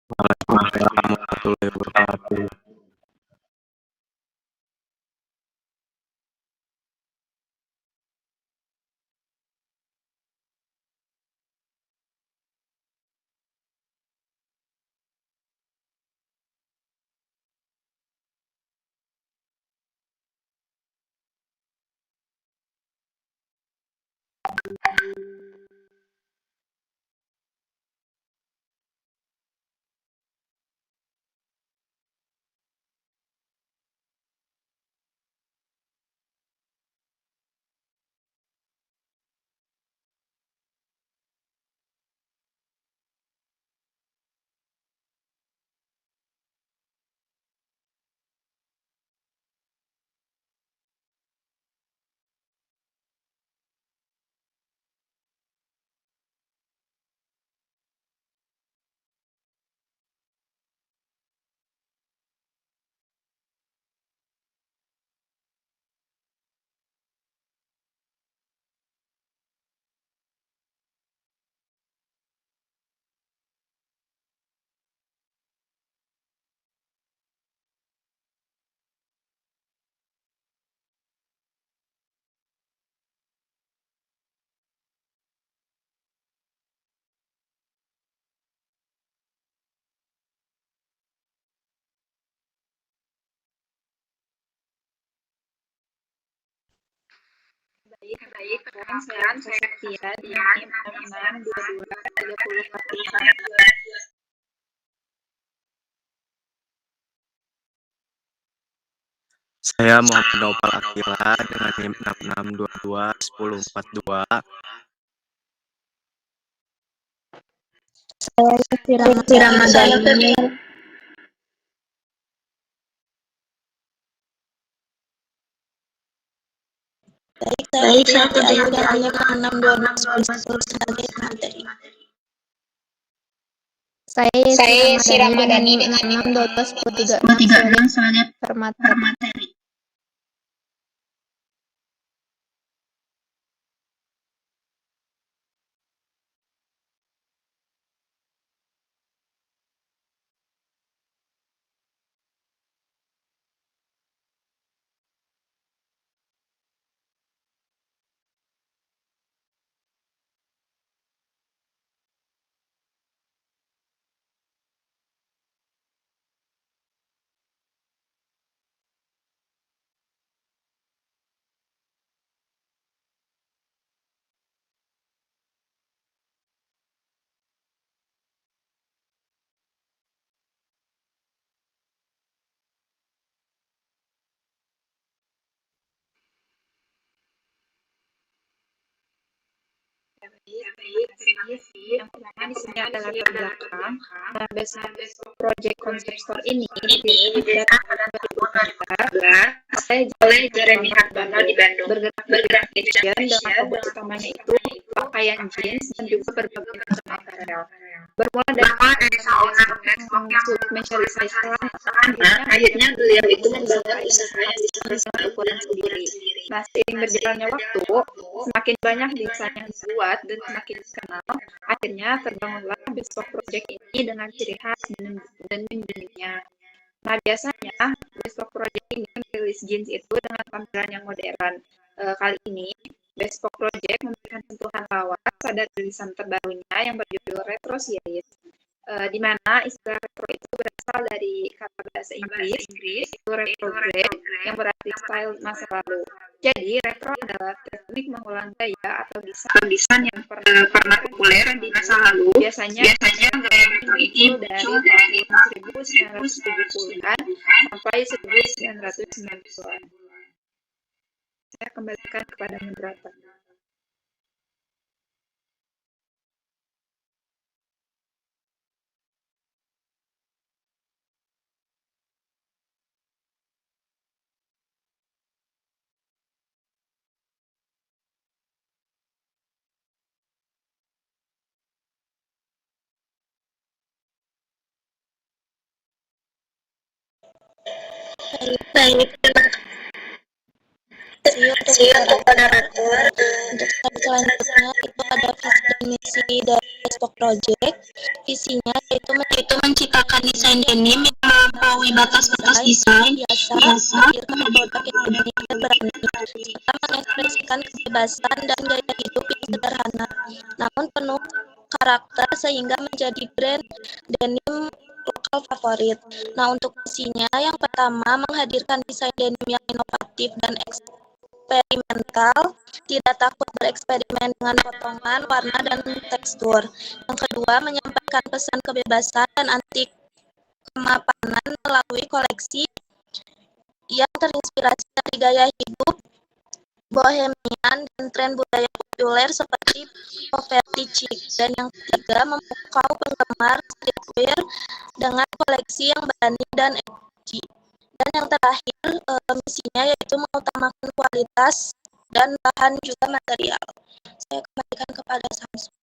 Waalaikumsalam warahmatullahi wabarakatuh. Baik, perkenalkan saya Setia dengan NIM 66223041. Saya Muhammad Naufal Akila dengan NIM 66221042. Saya Lutfi Ramadhani. Baik, saya diajukan NIM 662210 sebagai materi. Saya si Ramadhani dengan NIM 662236 sebagai materi. Baik, terima kasih. Yang pertama di sini adalah latar belakang. Besok project concept store ini didirikan pada tahun 2013 oleh Jeremy Hartono di Bandung. Bergerak di fashion dengan fokus utamanya itu pakaian jeans dan juga berbagai macam apparel. Bermula dari seorang Facebook yang sulit mencari sasaran, akhirnya beliau itu membangun usaha yang bisa dengan ukuran sendiri. Nah, seiring berjalannya waktu, semakin banyak desain yang dibuat dan semakin dikenal, akhirnya terbangunlah bespoke project ini dengan ciri khas dan uniknya. Nah, biasanya bespoke project ini merilis jeans itu dengan tampilan yang modern. Kali ini, bespoke project memberikan sentuhan lawas pada rilisan terbarunya yang berjudul Retro Series. Di mana istilah retro itu berasal dari kata bahasa Inggris, yaitu retrograde, yang berarti style masa lalu. Jadi, retro adalah teknik mengulang gaya atau desain yang pernah populer di masa lalu. Biasanya gaya ini muncul dari tahun 1970-an sampai 1990-an. Saya kembalikan kepada moderator. Baik, terima kasih untuk moderator untuk selanjutnya itu ada visi dan misi dari bespoke project. Visinya yaitu menciptakan desain denim yang melampaui batas-batas desain, biasa, menghadirkan produk yang unik dan berani, serta mengekspresikan kebebasan dan gaya hidup yang sederhana, namun penuh karakter sehingga menjadi brand denim lokal favorit. Nah, untuk misinya yang pertama menghadirkan desain denim yang inovatif dan eksperimental, tidak takut bereksperimen dengan potongan, warna, dan tekstur. Yang kedua, menyampaikan pesan kebebasan dan anti kemapanan melalui koleksi yang terinspirasi dari gaya hidup bohemian dan tren budaya populer seperti poverty chic. Dan yang ketiga, memukau penggemar streetwear dengan koleksi yang berani dan edgy. Dan yang terakhir, misinya yaitu mengutamakan kualitas dan bahan juga material. Saya kembalikan kepada Samsung.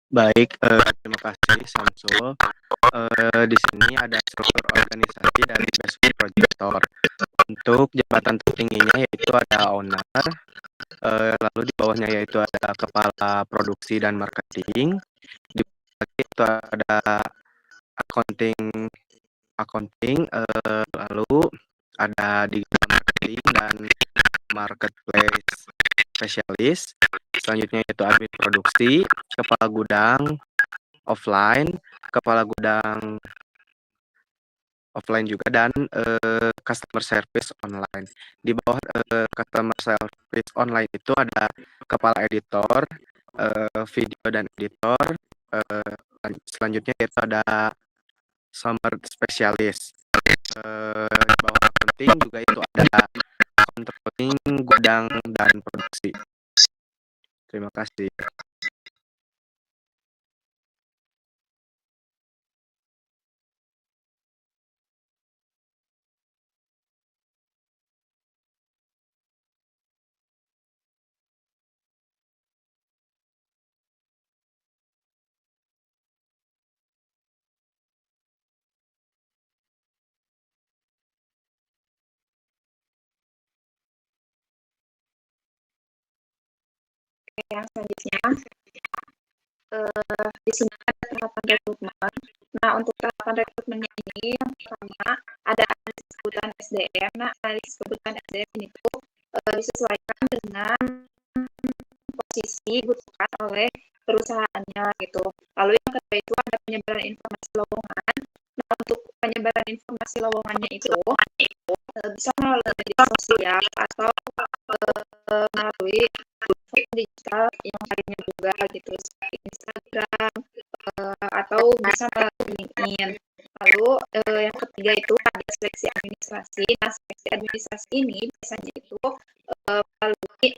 Baik, terima kasih Samsul. Di sini ada struktur organisasi dari Bespoke Projector. Untuk jabatan tertingginya yaitu ada owner, lalu di bawahnya yaitu ada kepala produksi dan marketing, di bawah itu ada accounting, lalu ada digital marketing dan marketplace spesialis. Selanjutnya itu admin produksi, kepala gudang offline, kepala gudang offline juga, dan customer service online. Di bawah customer service online itu ada kepala editor, video dan editor. Selanjutnya itu ada summer spesialis. Di bawah accounting juga itu ada controlling gudang dan produksi. Terima kasih. Yang selanjutnya, di sini ada tahapan rekrutmen. Nah, untuk tahapan rekrutmennya ini, yang pertama ada analisis kebutuhan SDM. Nah, analisis kebutuhan SDM ini tuh disesuaikan dengan posisi dibutuhkan oleh perusahaannya gitu. Lalu yang kedua itu ada penyebaran informasi lowongan. Nah, untuk penyebaran informasi lowongannya itu bisa melalui media sosial atau melalui digital yang lainnya juga gitu, seperti Instagram atau bisa melalui LinkedIn. Lalu yang ketiga itu ada seleksi administrasi. Nah, seleksi administrasi ini biasanya itu melalui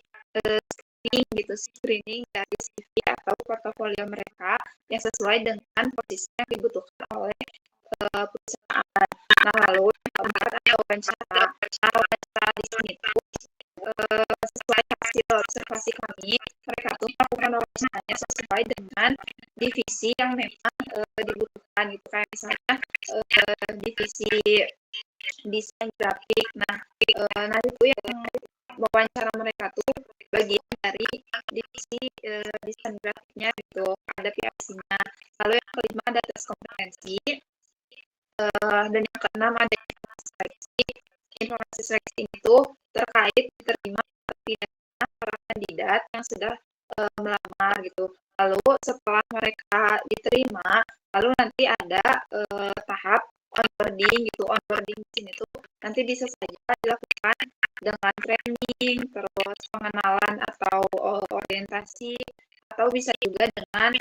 screening dari CV atau portofolio mereka yang sesuai dengan posisi yang dibutuhkan oleh perusahaan. Nah, lalu yang keempat ada wawancara. Nah, wawancara di sini tuh sesuai hasil observasi kami, mereka tuh melakukan wawancaranya sesuai dengan divisi yang memang dibutuhkan gitu, kayak misalnya divisi desain grafik. Nah, nanti tuh yang wawancara mereka tuh bagian dari divisi desain grafiknya gitu, ada PIC-nya. Lalu yang kelima ada tes kompetensi, dan yang keenam ada informasi seleksi. Informasi seleksi itu terkait diterima pidana para kandidat yang sudah melamar gitu. Lalu setelah mereka diterima, lalu nanti ada tahap onboarding gitu. Onboarding di sini tuh nanti bisa saja dilakukan dengan training, terus pengenalan atau orientasi, atau bisa juga dengan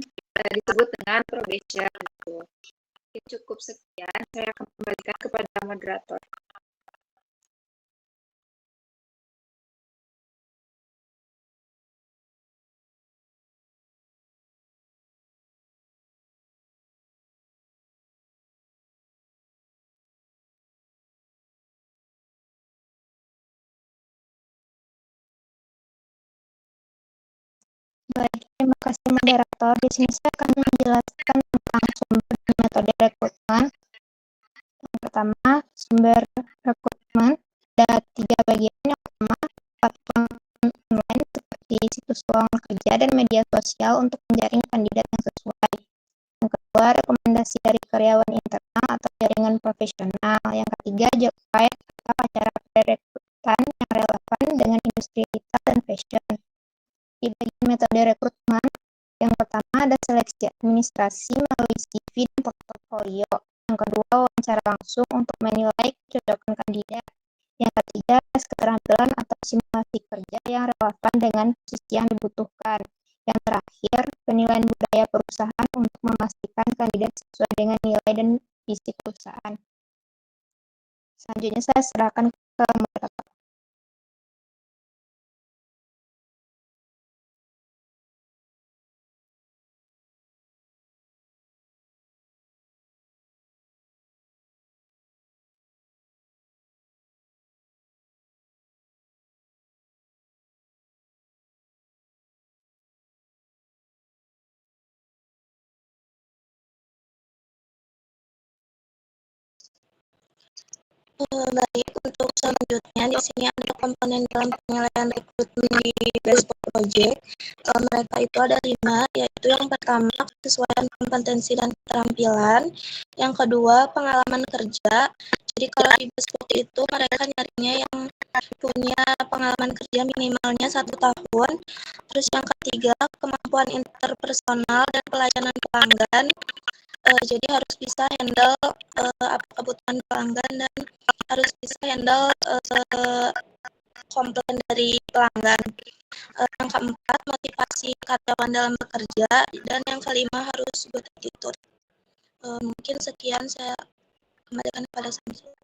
disebut dengan probation gitu. Oke, cukup sekian, saya akan kembalikan kepada moderator. Baik, terima kasih moderator. Di sini saya akan menjelaskan tentang sumber dan metode rekrutmen. Yang pertama, sumber rekrutmen ada 3 bagian. Yang pertama, platform online seperti situs lowongan kerja dan media sosial untuk menjaring kandidat yang sesuai. Yang kedua, rekomendasi dari karyawan internal atau jaringan profesional. Yang ketiga, job fair atau acara perekrutan yang relevan dengan industri retail dan fashion. Di bagian metode rekrutmen, yang pertama ada seleksi administrasi melalui CV dan portofolio. Yang kedua, wawancara langsung untuk menilai kecocokan kandidat. Yang ketiga, tes keterampilan atau simulasi kerja yang relevan dengan posisi yang dibutuhkan. Yang terakhir, penilaian budaya perusahaan untuk memastikan kandidat sesuai dengan nilai dan visi perusahaan. Selanjutnya saya serahkan ke moderator. Baik, untuk selanjutnya di sini ada komponen dalam penilaian rekrutmen di Bespok Project. Mereka itu ada 5, yaitu yang pertama kesesuaian kompetensi dan keterampilan, yang kedua pengalaman kerja. Jadi kalau di Bespok itu mereka nyarinya yang punya pengalaman kerja minimalnya 1 tahun. Terus yang ketiga kemampuan interpersonal dan pelayanan pelanggan. Jadi harus bisa handle apa kebutuhan pelanggan dan harus bisa handle komplain dari pelanggan. Yang keempat, motivasi karyawan dalam bekerja, dan yang kelima harus good attitude. Mungkin sekian, saya kembalikan kepada Samsul.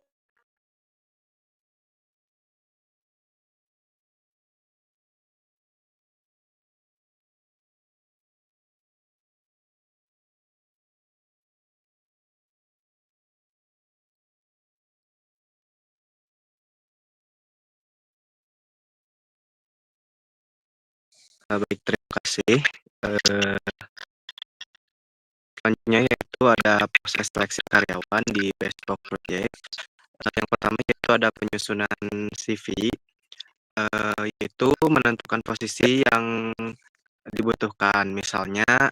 Baik, terima kasih. Selanjutnya yaitu ada proses seleksi karyawan di Bespoke Project. Yang pertama yaitu ada penyusunan CV, yaitu menentukan posisi yang dibutuhkan, misalnya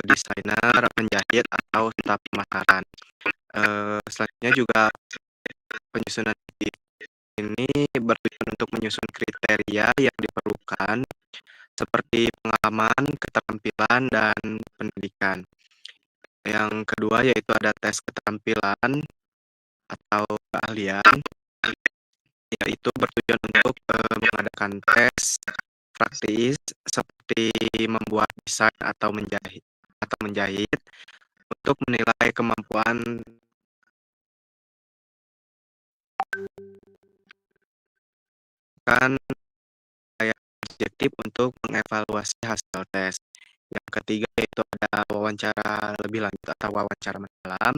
desainer, penjahit, atau staf pemasaran. Selanjutnya juga penyusunan CV ini bertujuan untuk menyusun kriteria yang diperlukan seperti pengalaman, keterampilan, dan pendidikan. Yang kedua yaitu ada tes keterampilan atau keahlian, yaitu bertujuan untuk mengadakan tes praktis seperti membuat desain atau menjahit untuk menilai kemampuan kan kayak objektif untuk mengevaluasi hasil tes. Yang ketiga yaitu ada wawancara lebih lanjut atau wawancara mendalam,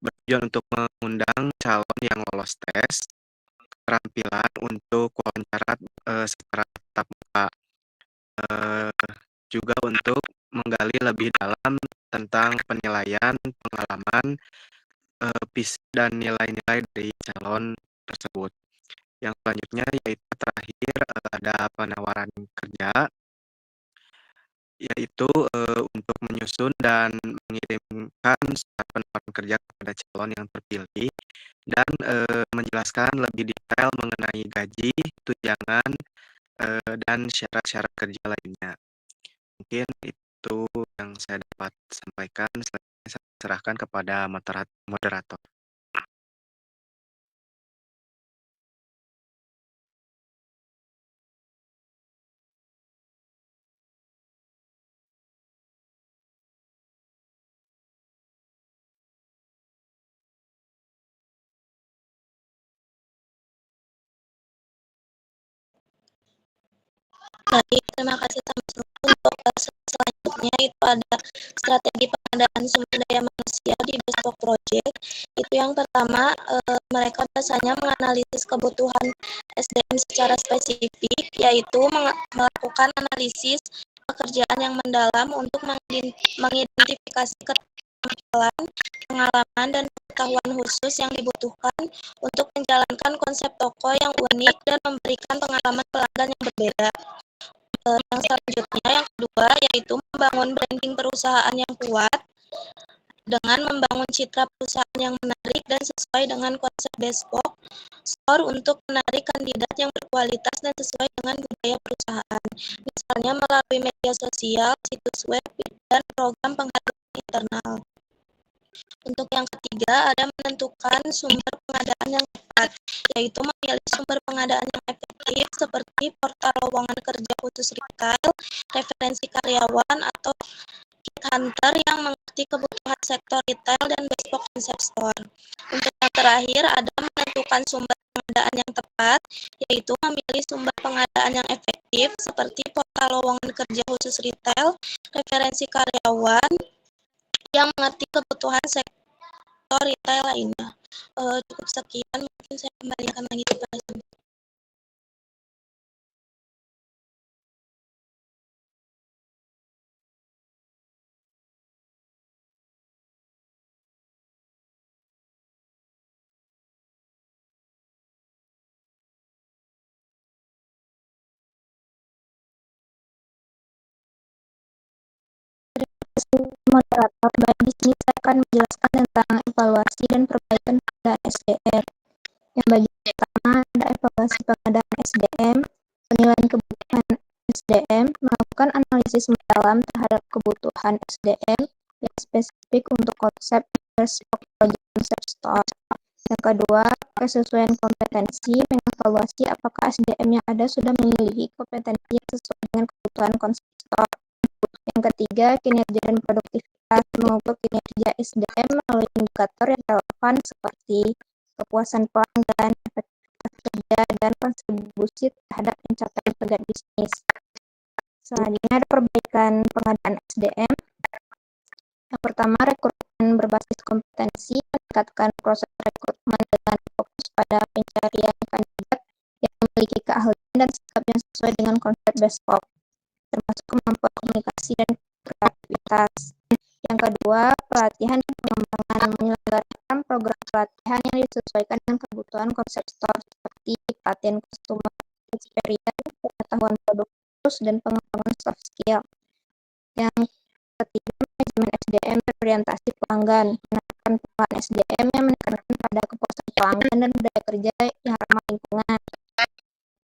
bertujuan untuk mengundang calon yang lolos tes keterampilan untuk wawancara secara tatap muka. Juga untuk menggali lebih dalam tentang penilaian, pengalaman, visi dan nilai-nilai dari calon tersebut. Yang selanjutnya yaitu terakhir ada penawaran kerja, yaitu untuk menyusun dan mengirimkan surat penawaran kerja kepada calon yang terpilih dan menjelaskan lebih detail mengenai gaji, tunjangan, dan syarat-syarat kerja lainnya. Mungkin itu yang saya dapat sampaikan. Selanjutnya saya serahkan kepada moderator. Baik, terima kasih sama-sama. Untuk selanjutnya itu ada strategi pengadaan sumber daya manusia di bespoke project. Itu yang pertama, mereka biasanya menganalisis kebutuhan SDM secara spesifik, yaitu melakukan analisis pekerjaan yang mendalam untuk mengidentifikasi keterampilan, pengalaman, dan pengetahuan khusus yang dibutuhkan untuk menjalankan konsep toko yang unik dan memberikan pengalaman pelanggan yang berbeda. Yang selanjutnya, yang kedua, yaitu membangun branding perusahaan yang kuat dengan membangun citra perusahaan yang menarik dan sesuai dengan konsep bespoke store untuk menarik kandidat yang berkualitas dan sesuai dengan budaya perusahaan. Misalnya melalui media sosial, situs web, dan program penghargaan internal. Untuk yang ketiga, ada menentukan sumber pengadaan yang tepat, yaitu memilih sumber pengadaan yang efektif seperti portal lowongan kerja khusus retail, referensi karyawan, atau kit hunter yang mengerti kebutuhan sektor retail dan bespoke concept store. Untuk yang terakhir, ada menentukan sumber pengadaan yang tepat, yaitu memilih sumber pengadaan yang efektif seperti portal lowongan kerja khusus retail, referensi karyawan, yang mengerti kebutuhan sektor retail lainnya. Cukup sekian, mungkin saya kembalikan lagi kepada Sam. Moderator, baik di sini saya akan menjelaskan tentang evaluasi dan perbaikan pengadaan SDM. Yang bagian pertama ada evaluasi pengadaan SDM, penilaian kebutuhan SDM, melakukan analisis mendalam terhadap kebutuhan SDM yang spesifik untuk konsep bespoke project concept store. Yang kedua, kesesuaian kompetensi, mengevaluasi apakah SDM yang ada sudah memiliki kompetensi yang sesuai dengan kebutuhan konsep store. Yang ketiga, kinerja dan produktivitas, mengukur kinerja SDM melalui indikator yang relevan seperti kepuasan pelanggan, efektivitas kerja, dan kontribusi terhadap pencapaian target bisnis. Selanjutnya ada perbaikan pengadaan SDM. Yang pertama, rekrutmen berbasis kompetensi, meningkatkan proses rekrutmen dengan fokus pada pencarian kandidat yang memiliki keahlian dan sikap yang sesuai dengan konsep bespoke, termasuk kemampuan komunikasi dan kreativitas. Yang kedua, pelatihan dan pengembangan, menyelenggarakan program pelatihan yang disesuaikan dengan kebutuhan konsep store seperti pelatihan customer experience, pengetahuan produk khusus, dan pengembangan soft skill. Yang ketiga, manajemen SDM berorientasi pelanggan, menekan pengelolaan SDM yang menekankan pada kepuasan pelanggan dan budaya kerja yang ramah lingkungan.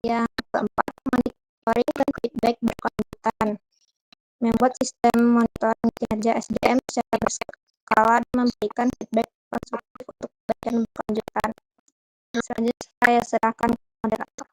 Yang keempat, monitoring dan feedback berkelanjutan, membuat sistem monitoring kinerja SDM secara berskala dan memberikan feedback konstruktif untuk perbaikan berkelanjutan. Selanjutnya saya serahkan ke moderator.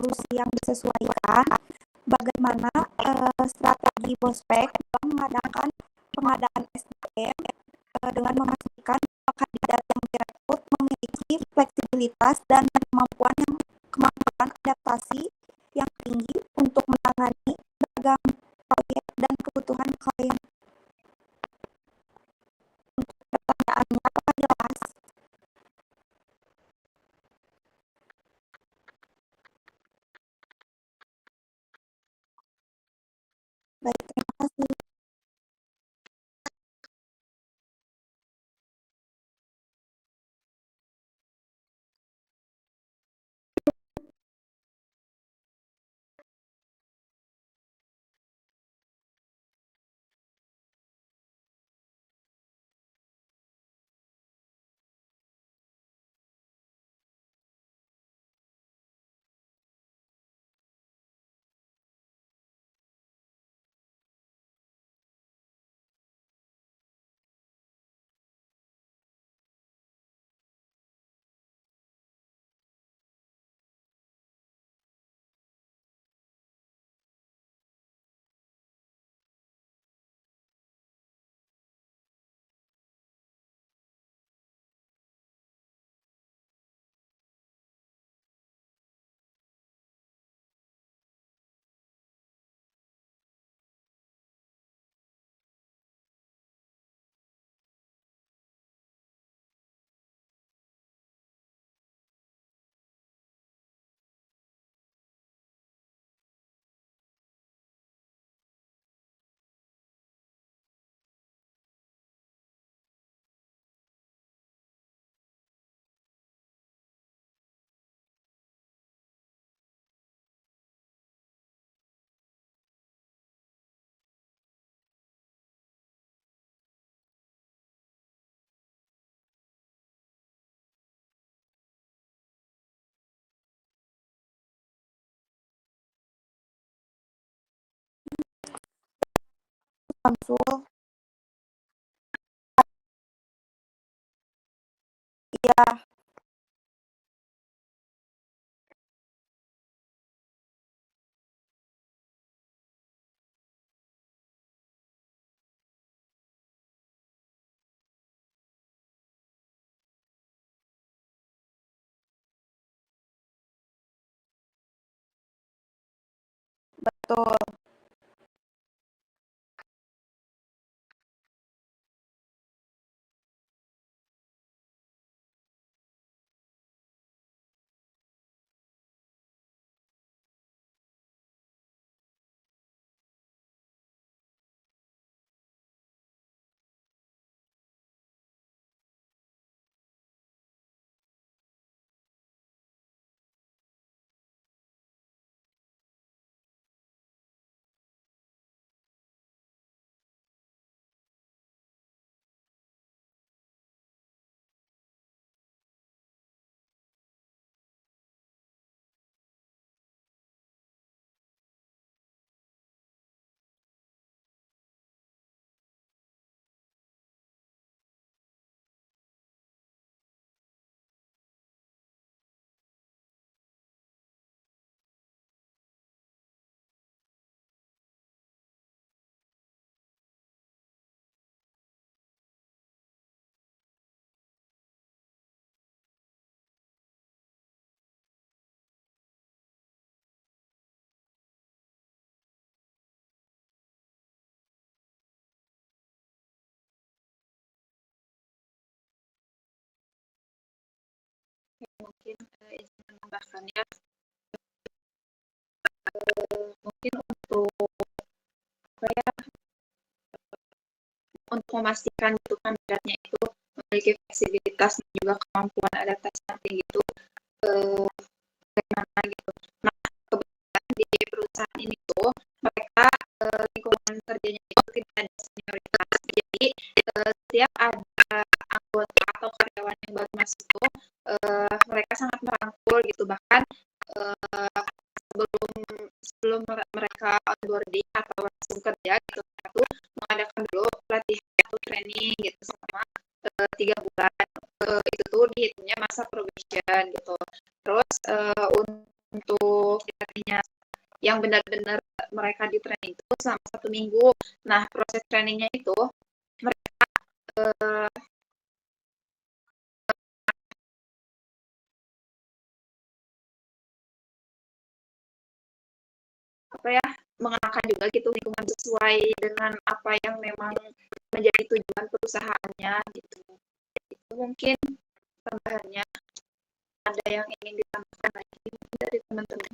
solusi yang disesuaikan, bagaimana strategi Bospek dalam mengadakan pengadaan SDM dengan memastikan bahwa kandidat yang direkrut memiliki fleksibilitas dan kemampuan adaptasi yang tinggi untuk menangani beragam proyek dan kebutuhan klien. Untuk pertanyaannya, apa jelas? Baik, terima kasih. Samsul, iya. Betul. Mungkin izin menambahkan ya, mungkin untuk apa ya, untuk memastikan itu kandidatnya itu memiliki fleksibilitas dan juga kemampuan adaptasi yang tinggi itu bagaimana gitu. Nah, kebetulan di perusahaan ini tuh mereka lingkungan kerjanya itu tidak ada senioritas, jadi setiap ada anggota atau karyawan yang baru masuk itu mereka sangat merangkul gitu, bahkan sebelum mereka onboarding atau langsung kerja gitu, itu mengadakan dulu pelatihan atau training gitu selama 3 bulan. Itu tuh dihitungnya masa probation gitu. Terus untuk harinya. Yang benar-benar mereka di training itu selama 1 minggu. Nah, proses trainingnya itu mereka mengenakan juga gitu lingkungan sesuai dengan apa yang memang menjadi tujuan perusahaannya gitu. Itu mungkin tambahannya. Ada yang ingin ditambahkan lagi dari teman-teman?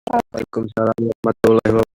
Waalaikumsalam warahmatullahi wabarakatuh.